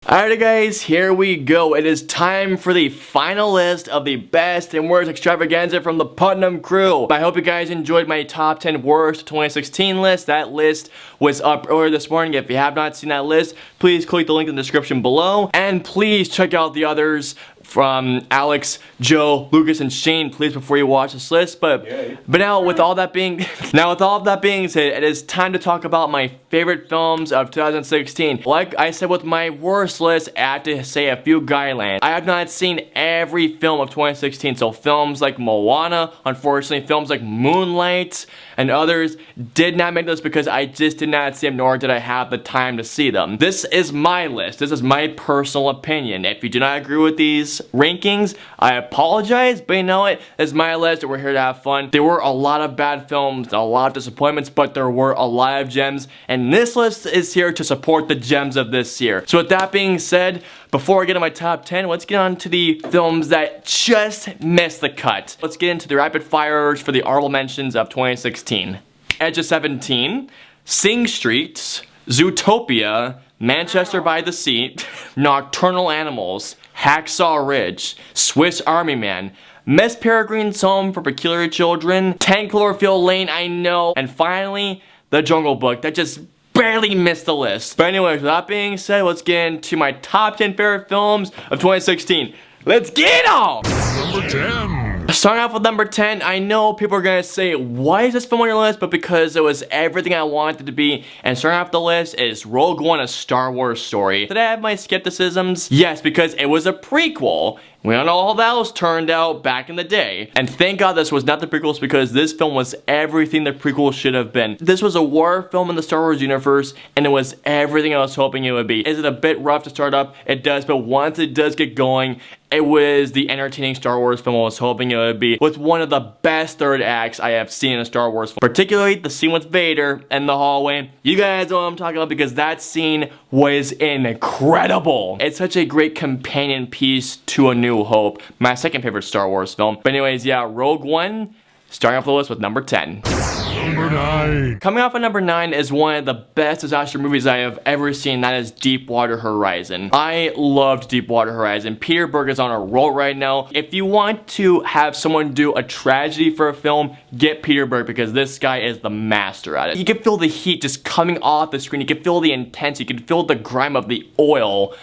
Alright guys, here we go. It is time for the final list of the best and worst extravaganza from the Putnam crew. I hope you guys enjoyed my top 10 worst 2016 list. That list was up earlier this morning. If you have not seen that list, please click the link in the description below. And please check out the others from Alex, Joe, Lucas, and Shane, please, before you watch this list. But now with all that being said, it is time to talk about my favorite films of 2016. Like I said with my worst list, I have to say a few guidelines. I have not seen every film of 2016, so films like Moana, unfortunately, films like Moonlight, and others did not make this because I just did not see them, nor did I have the time to see them. This is my list. This is my personal opinion. If you do not agree with these rankings, I apologize, but you know what? It's my list and we're here to have fun. There were a lot of bad films, a lot of disappointments, but there were a lot of gems, and this list is here to support the gems of this year. So with that being said, before I get to my top 10, let's get on to the films that just missed the cut. Let's get into the rapid fires for the honorable mentions of 2016. Edge of 17, Sing Street, Zootopia, Manchester by the Sea, Nocturnal Animals, Hacksaw Ridge, Swiss Army Man, Miss Peregrine's Home for Peculiar Children, 10 Cloverfield Lane, I know, and finally, The Jungle Book, that just barely missed the list. But anyways, with that being said, let's get into my top 10 favorite films of 2016. Let's get on! Number 10. Starting off with number 10, I know people are gonna say, why is this film on your list? But because it was everything I wanted it to be. And starting off the list is Rogue One, a Star Wars story. Did I have my skepticisms? Yes, because it was a prequel. We don't know how that was turned out back in the day. And thank God this was not the prequels, because this film was everything the prequel should have been. This was a war film in the Star Wars universe, and it was everything I was hoping it would be. Is it a bit rough to start up? It does, but once it does get going, it was the entertaining Star Wars film I was hoping it would be, with one of the best third acts I have seen in a Star Wars film. Particularly the scene with Vader in the hallway. You guys know what I'm talking about, because that scene was incredible. It's such a great companion piece to A New Hope, my second favorite Star Wars film. But anyways, yeah, Rogue One, starting off the list with number 10. Number 9. Coming off at number 9 is one of the best disaster movies I have ever seen. That is Deepwater Horizon. I loved Deepwater Horizon. Peter Berg is on a roll right now. If you want to have someone do a tragedy for a film, get Peter Berg, because this guy is the master at it. You can feel the heat just coming off the screen. You can feel the intensity. You can feel the grime of the oil.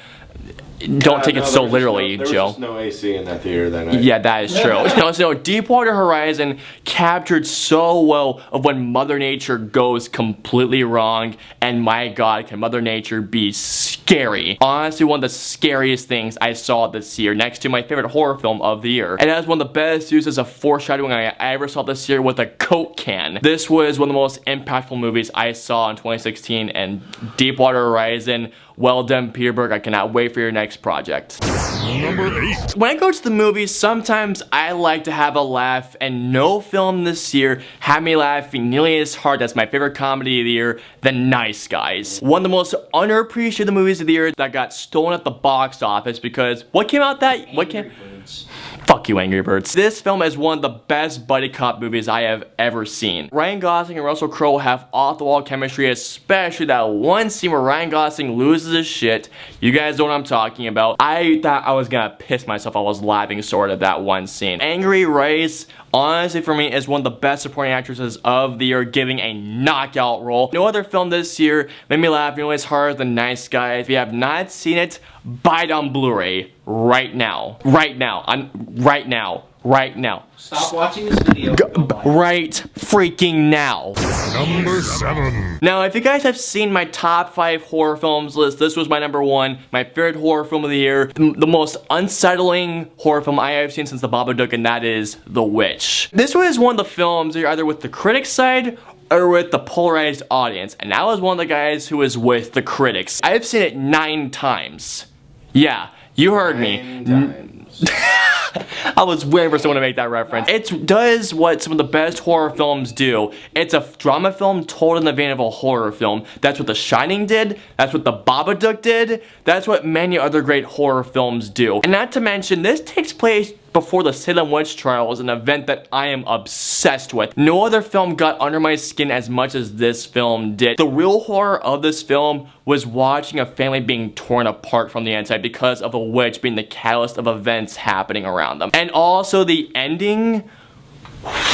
Don't take it so literally, Joe. There was just no AC in that theater that night. Yeah, that is true. So Deepwater Horizon captured so well of when Mother Nature goes completely wrong, and my God, can Mother Nature be scary. Honestly, one of the scariest things I saw this year, next to my favorite horror film of the year. And it has one of the best uses of foreshadowing I ever saw this year with a Coke can. This was one of the most impactful movies I saw in 2016, and Deepwater Horizon, well done, Peter Berg. I cannot wait for your next project. Number 8. When I go to the movies, sometimes I like to have a laugh, and no film this year had me laughing nearly as hard as my favorite comedy of the year, The Nice Guys. One of the most underappreciated movies of the year that got stolen at the box office, because what came out that... Fuck you, Angry Birds. This film is one of the best buddy cop movies I have ever seen. Ryan Gosling and Russell Crowe have off-the-wall chemistry, especially that one scene where Ryan Gosling loses his shit. You guys know what I'm talking about. I thought I was gonna piss myself. I was laughing sort of that one scene. Angry Rice, honestly for me, is one of the best supporting actresses of the year, giving a knockout role. No other film this year made me laugh nearly as hard as The Nice Guys. If you have not seen it, buy it on Blu-ray right now. Right now. Right now. Right now. Stop watching this video. Right freaking now. Number 7. Now, if you guys have seen my top 5 horror films list, this was my number 1, my favorite horror film of the year, the most unsettling horror film I have seen since The Babadook, and that is The Witch. This was one of the films you're either with the critics side or with the polarized audience, and I was one of the guys who was with the critics. I've seen it 9 times. Yeah, you heard me. 9 times. I was waiting for someone to make that reference. It does what some of the best horror films do. It's a drama film told in the vein of a horror film. That's what The Shining did. That's what The Babadook did. That's what many other great horror films do. And not to mention, this takes place before the Salem witch trials, an event that I am obsessed with. No other film got under my skin as much as this film did. The real horror of this film was watching a family being torn apart from the inside because of a witch being the catalyst of events happening around them. And also the ending.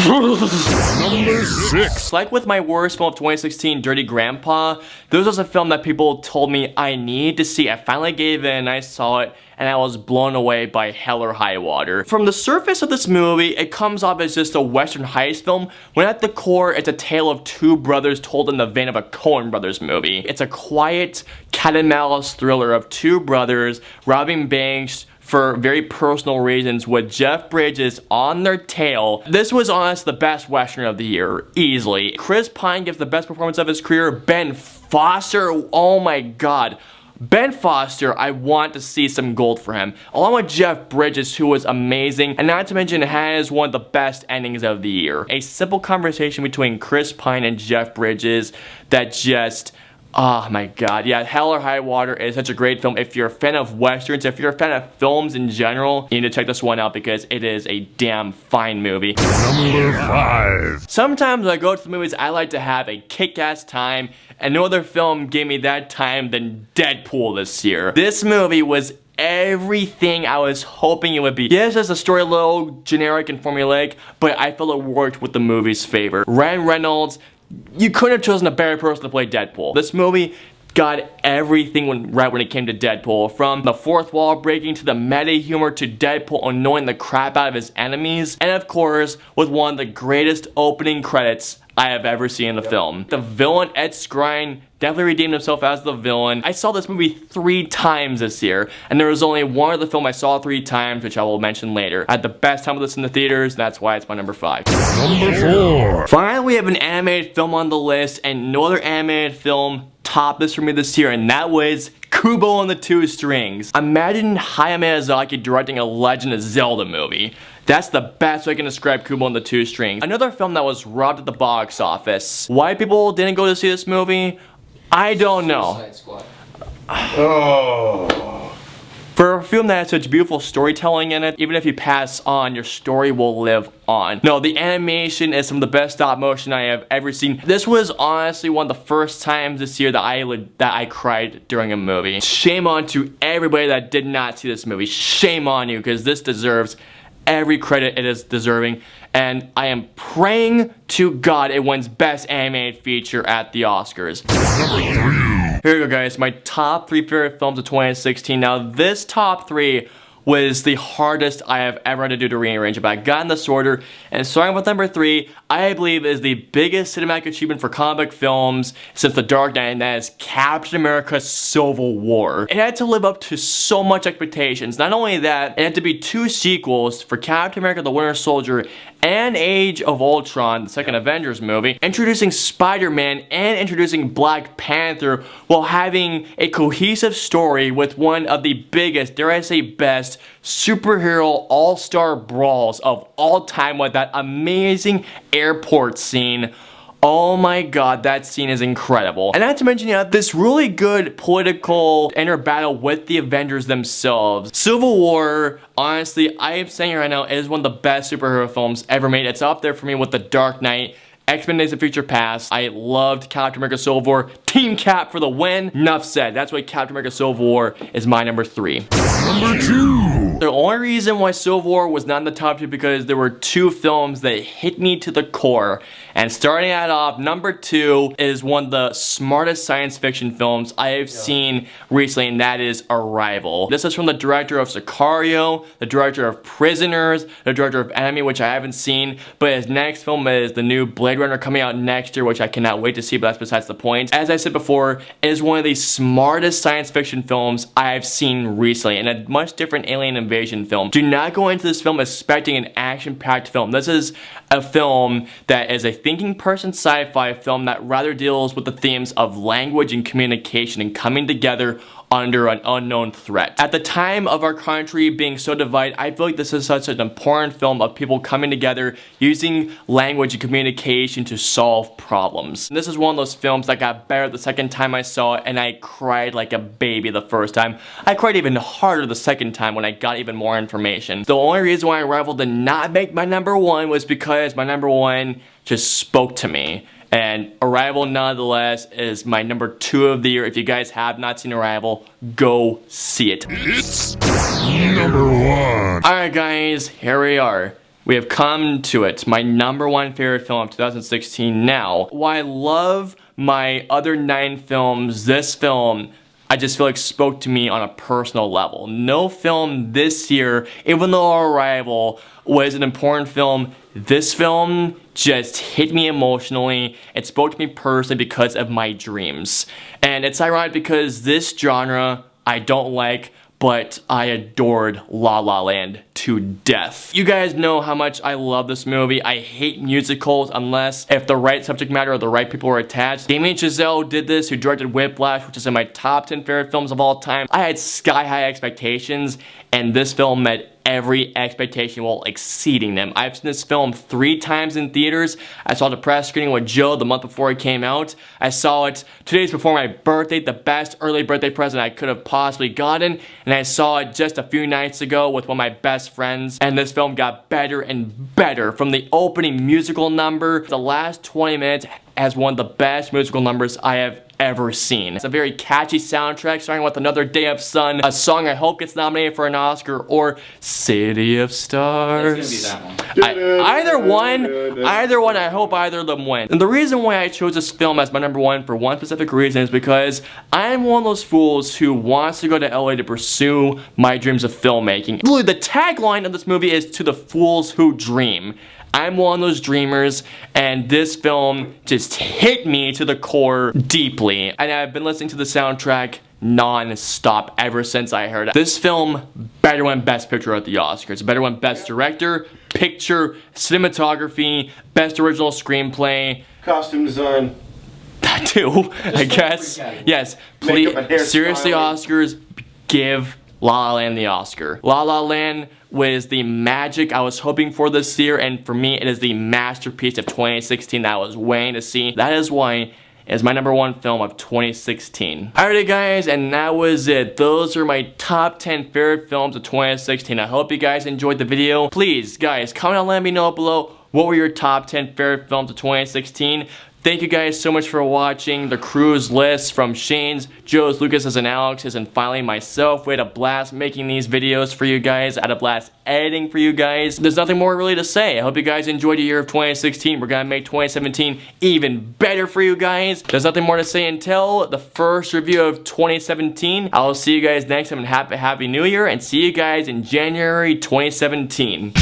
Number 6. Like with my worst film of 2016, Dirty Grandpa, this was a film that people told me I need to see. I finally gave in, I saw it, and I was blown away by Hell or High Water. From the surface of this movie, it comes off as just a Western heist film, when at the core, it's a tale of two brothers told in the vein of a Coen Brothers movie. It's a quiet, cat and mouse thriller of two brothers robbing banks for very personal reasons with Jeff Bridges on their tail. This was honestly the best Western of the year, easily. Chris Pine gives the best performance of his career. Ben Foster, oh my god. Ben Foster, I want to see some gold for him. Along with Jeff Bridges, who was amazing, and not to mention has one of the best endings of the year. A simple conversation between Chris Pine and Jeff Bridges that just, oh my god, yeah, Hell or High Water is such a great film. If you're a fan of westerns, if you're a fan of films in general, you need to check this one out because it is a damn fine movie. Number 5. Sometimes when I go to the movies, I like to have a kick-ass time, and no other film gave me that time than Deadpool this year. This movie was everything I was hoping it would be. Yes, it's a story a little generic and formulaic, but I felt it worked with the movie's favor. Ryan Reynolds, you couldn't have chosen a better person to play Deadpool. This movie got everything right when it came to Deadpool. From the fourth wall breaking to the meta humor to Deadpool annoying the crap out of his enemies. And of course, with one of the greatest opening credits I have ever seen in the film. The villain, Ed Skrein, definitely redeemed himself as the villain. I saw this movie 3 times this year, and there was only one other film I saw 3 times, which I will mention later. I had the best time with this in the theaters, and that's why it's my number 5. Number 4. Finally, we have an animated film on the list, and no other animated film topped this for me this year, and that was Kubo and the Two Strings. Imagine Hayao Miyazaki directing a Legend of Zelda movie. That's the best way I can describe Kubo and the Two Strings. Another film that was robbed at the box office. Why people didn't go to see this movie? I don't know. For a film that has such beautiful storytelling in it, even if you pass on, your story will live on. No, the animation is some of the best stop motion I have ever seen. This was honestly one of the first times this year that I cried during a movie. Shame on to everybody that did not see this movie. Shame on you, because this deserves every credit it is deserving, and I am praying to God it wins Best Animated Feature at the Oscars. Here we go, guys, my top 3 favorite films of 2016. Now, this top 3 was the hardest I have ever had to do to rearrange it, but I got in this order, and starting with number 3, I believe is the biggest cinematic achievement for comic book films since The Dark Knight, and that is Captain America Civil War. It had to live up to so much expectations. Not only that, it had to be 2 sequels for Captain America the Winter Soldier and Age of Ultron, the second Avengers movie, introducing Spider-Man and introducing Black Panther while having a cohesive story with one of the biggest, dare I say best, superhero all-star brawls of all time with that amazing airport scene. Oh my god, that scene is incredible. And not to mention, this really good political inner battle with the Avengers themselves. Civil War, honestly, I am saying right now, is one of the best superhero films ever made. It's up there for me with The Dark Knight, X-Men Days of Future Past. I loved Captain America Civil War. Team Cap for the win. Enough said. That's why Captain America Civil War is my number 3. Number 2. The only reason why Civil War was not in the top 2 because there were 2 films that hit me to the core. And starting that off, number 2 is one of the smartest science fiction films I have seen recently, and that is Arrival. This is from the director of Sicario, the director of Prisoners, the director of Enemy, which I haven't seen, but his next film is the new Blade Runner coming out next year, which I cannot wait to see, but that's besides the point. As I said before, it is one of the smartest science fiction films I've seen recently, and a much different alien invasion film. Do not go into this film expecting an action-packed film. This is a film that is a thinking person sci-fi film that rather deals with the themes of language and communication and coming together under an unknown threat. At the time of our country being so divided, I feel like this is such an important film of people coming together, using language and communication to solve problems. And this is one of those films that got better the second time I saw it, and I cried like a baby the first time. I cried even harder the second time when I got even more information. The only reason why Arrival did not make my number one was because my number one just spoke to me. And Arrival, nonetheless, is my number 2 of the year. If you guys have not seen Arrival, go see it. It's number 1. Alright guys, here we are. We have come to it. My number 1 favorite film of 2016 now. While I love my other 9 films, this film, I just feel like spoke to me on a personal level. No film this year, even though Arrival was an important film, this film just hit me emotionally. It spoke to me personally because of my dreams. And it's ironic because this genre I don't like, but I adored La La Land to death. You guys know how much I love this movie. I hate musicals unless if the right subject matter or the right people are attached. Damien Chazelle did this, who directed Whiplash, which is in my top 10 favorite films of all time. I had sky high expectations, and this film met every expectation while exceeding them. I've seen this film 3 times in theaters. I saw the press screening with Joe the month before it came out. I saw it 2 days before my birthday, the best early birthday present I could have possibly gotten. And I saw it just a few nights ago with one of my best friends. And this film got better and better. From the opening musical number, the last 20 minutes as one of the best musical numbers I have ever seen. It's a very catchy soundtrack, starting with Another Day of Sun, a song I hope gets nominated for an Oscar, or City of Stars. It's gonna be that one. Either one, I hope either of them win. And the reason why I chose this film as my number 1 for one specific reason is because I'm one of those fools who wants to go to LA to pursue my dreams of filmmaking. Literally, the tagline of this movie is "To the Fools Who Dream." I'm one of those dreamers, and this film just hit me to the core deeply. And I've been listening to the soundtrack non-stop ever since I heard it. This film better win Best Picture at the Oscars. It better win Best Director, Picture, Cinematography, Best Original Screenplay. Costume design. That too, I guess. Yes, please, seriously, Oscars, give La La Land the Oscar. La La Land was the magic I was hoping for this year, and for me, it is the masterpiece of 2016 that I was waiting to see. That is why it's my number 1 film of 2016. Alrighty guys, and that was it. Those are my top 10 favorite films of 2016. I hope you guys enjoyed the video. Please, guys, comment and let me know below what were your top 10 favorite films of 2016. Thank you guys so much for watching the cruise list from Shane's, Joe's, Lucas's, and Alex's, and finally myself. We had a blast making these videos for you guys. I had a blast editing for you guys. There's nothing more really to say. I hope you guys enjoyed the year of 2016. We're gonna make 2017 even better for you guys. There's nothing more to say until the first review of 2017. I'll see you guys next time, and happy new year, and see you guys in January 2017.